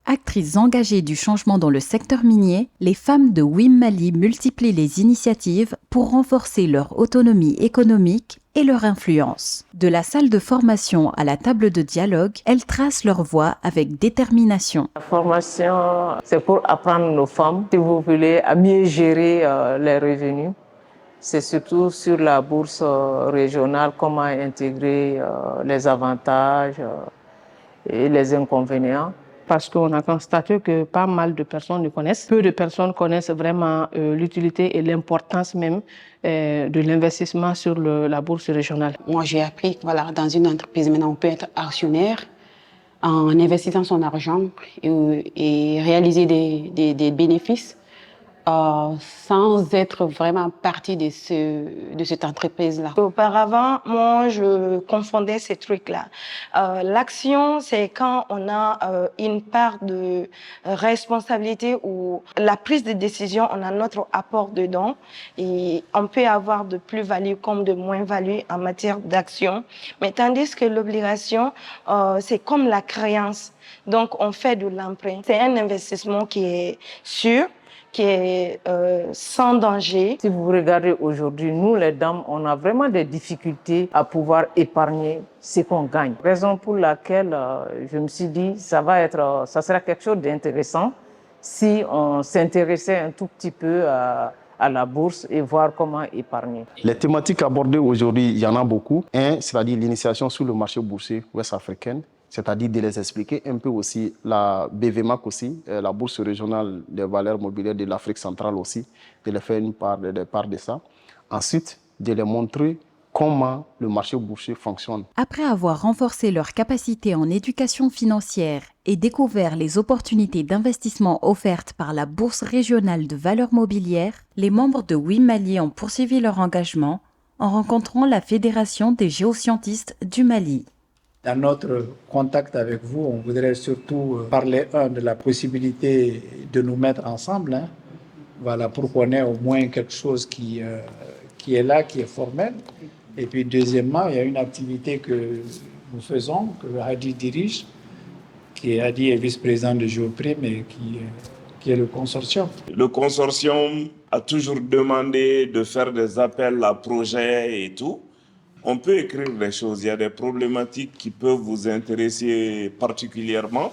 Actrices engagées du changement dans le secteur minier, les femmes de WIM Mali multiplient les initiatives pour renforcer leur autonomie économique et leur influence. De la salle de formation à la table de dialogue, elles tracent leur voie avec détermination. La formation, c'est pour apprendre nos femmes, si vous voulez, à mieux gérer les revenus. C'est surtout sur la bourse régionale, comment intégrer les avantages et les inconvénients. Parce qu'on a constaté que pas mal de personnes le connaissent. Peu de personnes connaissent vraiment l'utilité et l'importance même de l'investissement sur la bourse régionale. Moi, j'ai appris que dans une entreprise, maintenant, on peut être actionnaire en investissant son argent et réaliser des bénéfices sans être vraiment partie de cette entreprise-là. Auparavant, moi, je confondais ces trucs-là. L'action, c'est quand on a une part de responsabilité ou la prise de décision, on a notre apport dedans et on peut avoir de plus-value comme de moins-value en matière d'action. Mais tandis que l'obligation, c'est comme la créance. Donc, on fait de l'emprunt. C'est un investissement qui est sûr, qui est sans danger. Si vous regardez aujourd'hui, nous les dames, on a vraiment des difficultés à pouvoir épargner ce qu'on gagne. Raison pour laquelle je me suis dit ça sera quelque chose d'intéressant si on s'intéressait un tout petit peu à la bourse et voir comment épargner. Les thématiques abordées aujourd'hui, il y en a beaucoup. C'est-à-dire l'initiation sur le marché boursier ouest-africain, c'est-à-dire de les expliquer un peu aussi la BVMAC aussi, la bourse régionale des valeurs mobilières de l'Afrique centrale aussi, de les faire une part de ça. Ensuite, de les montrer comment le marché boursier fonctionne. Après avoir renforcé leurs capacités en éducation financière et découvert les opportunités d'investissement offertes par la Bourse régionale de valeurs mobilières, les membres de WIM Mali ont poursuivi leur engagement en rencontrant la Fédération des géoscientistes du Mali. Dans notre contact avec vous, on voudrait surtout parler de la possibilité de nous mettre ensemble, pour qu'on ait au moins quelque chose qui est là, qui est formel. Et puis deuxièmement, il y a une activité que nous faisons, que Hadi dirige, Hadi est vice-président de Géoprime et qui est le consortium. Le consortium a toujours demandé de faire des appels à projets et tout. On peut écrire des choses, il y a des problématiques qui peuvent vous intéresser particulièrement.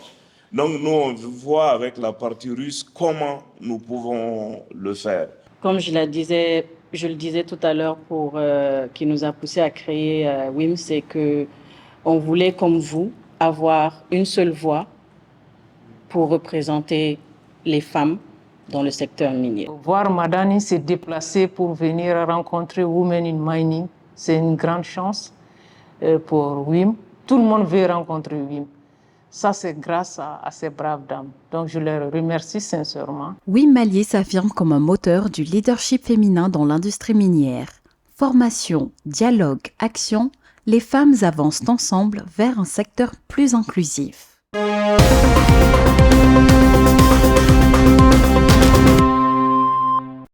Donc nous, on voit avec la partie russe comment nous pouvons le faire. Comme je le disais tout à l'heure, qui nous a poussé à créer WIM, c'est qu'on voulait, comme vous, avoir une seule voix pour représenter les femmes dans le secteur minier. Voir Madani se déplacer pour venir rencontrer Women in Mining, c'est une grande chance pour WIM. Tout le monde veut rencontrer WIM. Ça, c'est grâce à ces braves dames. Donc, je les remercie sincèrement. WIM Mali s'affirme comme un moteur du leadership féminin dans l'industrie minière. Formation, dialogue, action, les femmes avancent ensemble vers un secteur plus inclusif.